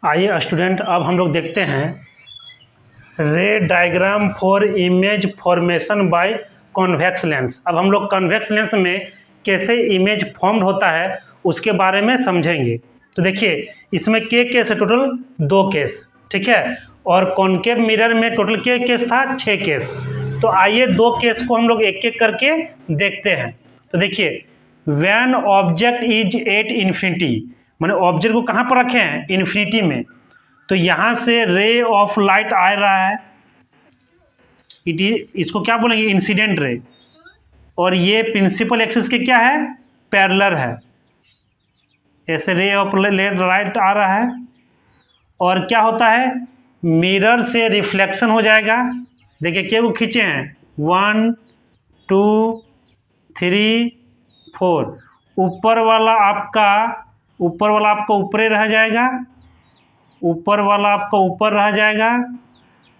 आइए स्टूडेंट, अब हम लोग देखते हैं रे diagram for image formation by convex lens. अब हम लोग कॉन्वेक्स लेंस में कैसे इमेज फॉर्म्ड होता है उसके बारे में समझेंगे। तो देखिए, इसमें के केस है, टोटल 2 केस, ठीक है। और कॉनकेव मिरर में टोटल के केस था 6 केस। तो आइए 2 केस को हम लोग एक एक करके देखते हैं। तो देखिए, when object is at infinity, मैंने ऑब्जेक्ट को कहाँ पर रखे हैं? इन्फिनिटी में। तो यहाँ से रे ऑफ लाइट आ रहा है, इसको क्या बोलेंगे? Incident ray. और ये प्रिंसिपल एक्सिस के क्या है? पैरेलल है। ऐसे रे ऑफ लाइट आ रहा है और क्या होता है? मिरर से रिफ्लेक्शन हो जाएगा। देखिए क्या वो खींचे हैं, 1 2 3 4। ऊपर वाला आपका ऊपरे रह जाएगा, ऊपर वाला आपका ऊपर रह जाएगा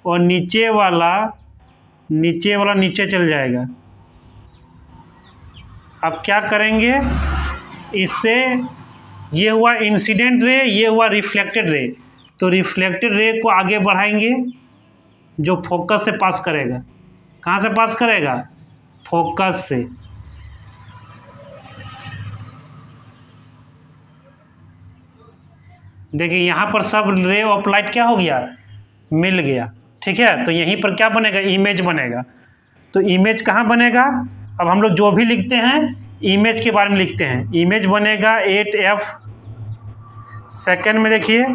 और नीचे वाला नीचे चल जाएगा। अब क्या करेंगे इससे? ये हुआ इंसिडेंट रे, ये हुआ रिफ्लेक्टेड रे। तो रिफ्लेक्टेड रे को आगे बढ़ाएंगे, जो फोकस से पास करेगा। कहाँ से पास करेगा? फोकस से। देखिए यहाँ पर सब रे ऑफ लाइट क्या हो गया? मिल गया, ठीक है। तो यहीं पर क्या बनेगा? इमेज बनेगा। तो इमेज कहाँ बनेगा? अब हम लोग जो भी लिखते हैं इमेज के बारे में लिखते हैं। इमेज बनेगा 8F। सेकंड में देखिए,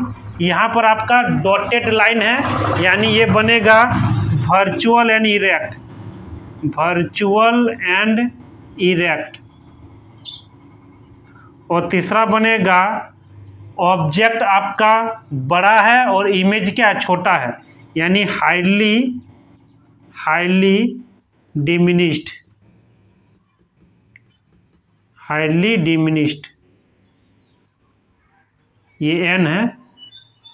यहाँ पर आपका डॉटेड लाइन है, यानी ये बनेगा virtual and erect. Virtual and erect. और तीसरा बनेगा ऑब्जेक्ट आपका बड़ा है और इमेज क्या है? छोटा है, यानी हाईली डिमिनिश्ड। ये एन है,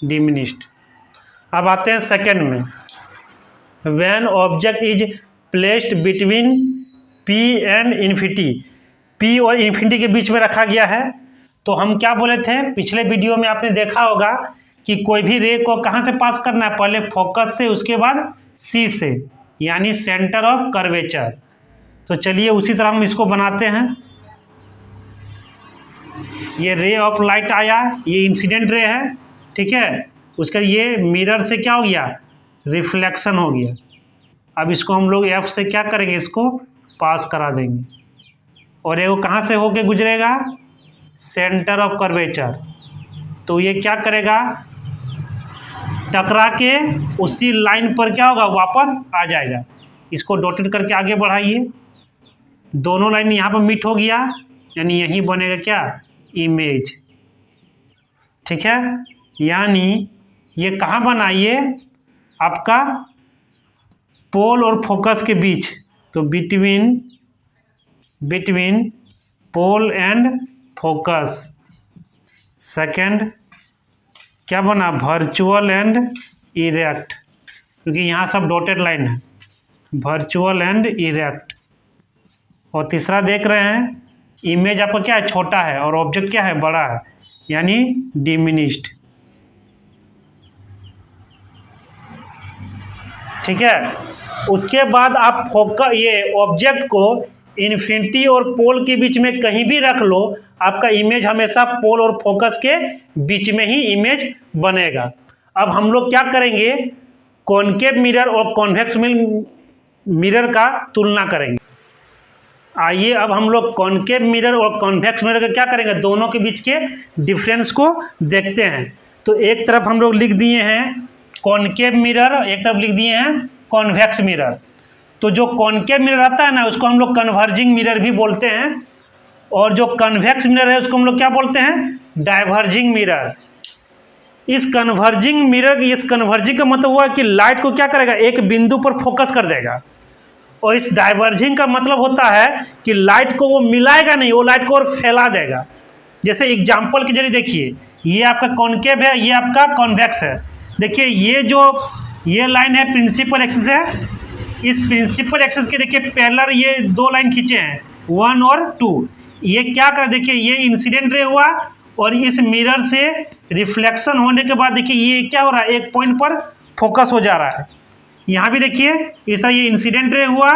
डिमिनिश्ड। अब आते हैं सेकंड में। When object is placed between P and infinity, P और इन्फिनिटी के बीच में रखा गया है। तो हम क्या बोले थे पिछले वीडियो में? आपने देखा होगा कि कोई भी रे को कहाँ से पास करना है? पहले फोकस से, उसके बाद सी से, यानी सेंटर ऑफ कर्वेचर। तो चलिए उसी तरह हम इसको बनाते हैं। ये रे ऑफ लाइट आया, ये इंसिडेंट रे है, ठीक है। उसका ये मिरर से क्या हो गया? रिफ्लेक्शन हो गया। अब इसको हम लोग एफ से क्या करेंगे? इसको पास करा देंगे और ये वो कहाँ से होके गुजरेगा? Centre of curvature. तो ये क्या करेगा? टकरा के उसी लाइन पर क्या होगा? वापस आ जाएगा। इसको डॉटेड करके आगे बढ़ाइए। दोनों लाइन यहाँ पर मीट हो गया, यानी यही बनेगा क्या? इमेज, ठीक है। यानी ये कहाँ बना? ये आपका पोल और फोकस के बीच। तो between pole and focus. Second क्या बना? वर्चुअल एंड इरेक्ट, क्योंकि यहाँ सब डॉटेड लाइन है। Virtual and erect. और तीसरा देख रहे हैं, इमेज आपका क्या है? छोटा है और ऑब्जेक्ट क्या है? बड़ा है, यानी डिमिनिश्ड, ठीक है। उसके बाद आप ये ऑब्जेक्ट को इन्फिनिटी और पोल के बीच में कहीं भी रख लो, आपका इमेज हमेशा पोल और फोकस के बीच में ही इमेज बनेगा। अब हम लोग क्या करेंगे? कॉनकेव मिरर और कॉन्वेक्स मिरर का तुलना करेंगे। आइए अब हम लोग कॉनकेव मिरर और कॉन्वेक्स मिरर का क्या करेंगे? दोनों के बीच के डिफरेंस को देखते हैं। तो एक तरफ हम लोग लिख दिए हैं कॉनकेव मिरर, एक तरफ लिख दिए हैं कॉन्वेक्स मिरर। तो जो कॉनकेव मिरर आता है ना, उसको हम लोग कन्वर्जिंग मिरर भी बोलते हैं, और जो कन्वेक्स मिरर है उसको हम लोग क्या बोलते हैं? Diverging mirror. इस कन्वर्जिंग का मतलब हुआ कि लाइट को क्या करेगा? एक बिंदु पर फोकस कर देगा। और इस डाइवर्जिंग का मतलब होता है कि लाइट को वो मिलाएगा नहीं, वो लाइट को और फैला देगा। जैसे एग्जाम्पल के जरिए देखिए, ये आपका कॉनकेव है, ये आपका कॉन्वेक्स है। देखिए ये लाइन है प्रिंसिपल एक्सिस है। इस प्रिंसिपल एक्सिस के देखिए पैरेलल ये 2 लाइन खींचे हैं, 1 और 2। ये क्या कर, देखिए ये इंसिडेंट रे हुआ और इस मिरर से रिफ्लेक्शन होने के बाद देखिए ये क्या हो रहा है, एक पॉइंट पर फोकस हो जा रहा है। यहाँ भी देखिए इस तरह ये इंसिडेंट रे हुआ,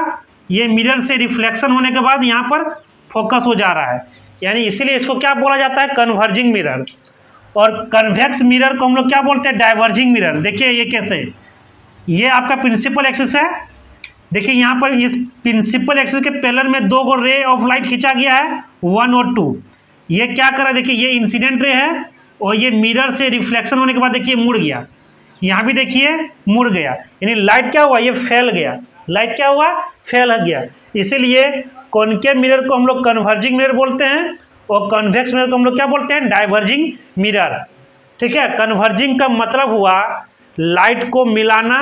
ये मिरर से रिफ्लेक्शन होने के बाद यहाँ पर फोकस हो जा रहा है, यानी इसीलिए इसको क्या बोला जाता है, कन्वर्जिंग मिरर। और कन्वेक्स मिरर को हम लोग क्या बोलते हैं, डाइवर्जिंग मिरर। देखिए ये कैसे, ये आपका प्रिंसिपल एक्सिस है, देखिए यहाँ पर इस प्रिंसिपल एक्सिस के पैरेलल में दो गो रे ऑफ लाइट खींचा गया है, 1 और 2। ये क्या कर रहा है, देखिए ये इंसिडेंट रे है और ये मिरर से रिफ्लेक्शन होने के बाद देखिए मुड़ गया, यहाँ भी देखिए मुड़ गया, यानी लाइट क्या हुआ, ये फैल गया, लाइट क्या हुआ, फैल गया। इसीलिए कॉनकेव मिरर को हम लोग कन्वर्जिंग मिरर बोलते हैं और कन्वेक्स मिरर को हम लोग क्या बोलते हैं, डाइवर्जिंग मिरर। ठीक है, कन्वर्जिंग का मतलब हुआ लाइट को मिलाना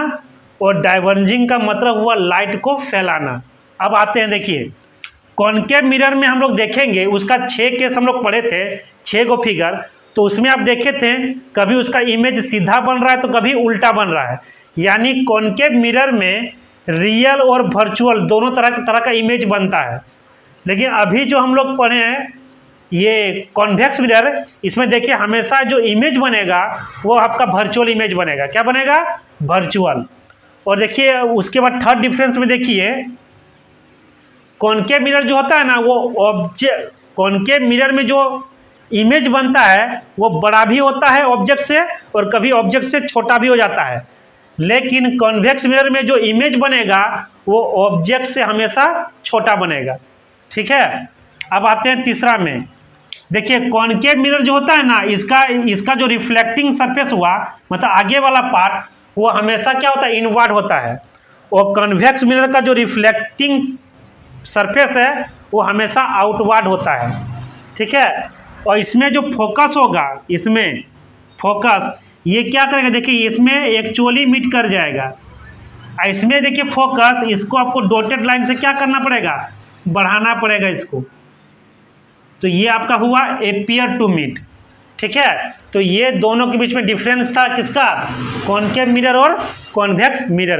और डाइवर्जिंग का मतलब हुआ लाइट को फैलाना। अब आते हैं, देखिए कॉनकेव मिरर में हम लोग देखेंगे, उसका 6 केस हम लोग पढ़े थे, 6 गो फिगर, तो उसमें आप देखे थे कभी उसका इमेज सीधा बन रहा है तो कभी उल्टा बन रहा है, यानी कॉनकेव मिरर में रियल और वर्चुअल दोनों तरह का इमेज बनता है। लेकिन अभी जो हम लोग पढ़े हैं ये कॉन्वेक्स मिरर, इसमें देखिए हमेशा जो इमेज बनेगा वो आपका वर्चुअल इमेज बनेगा। क्या बनेगा, वर्चुअल। और देखिए उसके बाद थर्ड डिफरेंस में देखिए, कॉनकेव मिरर जो होता है ना वो ऑब्जेक्ट, कॉनकेव मिरर में जो इमेज बनता है वो बड़ा भी होता है ऑब्जेक्ट से और कभी ऑब्जेक्ट से छोटा भी हो जाता है। लेकिन कॉन्वेक्स मिरर में जो इमेज बनेगा वो ऑब्जेक्ट से हमेशा छोटा बनेगा। ठीक है, अब आते हैं तीसरा में, देखिए कॉनकेव मिरर जो होता है ना, इसका जो रिफ्लेक्टिंग सरफेस हुआ, मतलब आगे वाला पार्ट, वो हमेशा क्या होता है, इनवर्ड होता है। और कॉन्वेक्स मिरर का जो रिफ्लेक्टिंग सरफेस है वो हमेशा आउटवर्ड होता है। ठीक है, और इसमें जो फोकस होगा, इसमें फोकस ये क्या करेगा, देखिए इसमें एक्चुअली मीट कर जाएगा, इसमें देखिए फोकस, इसको आपको डॉटेड लाइन से क्या करना पड़ेगा, बढ़ाना पड़ेगा इसको। तो ये आपका हुआ एपियर टू मीट। ठीक है, तो ये दोनों के बीच में डिफरेंस था किसका, कॉनकेव मिरर और कॉन्वेक्स मिरर।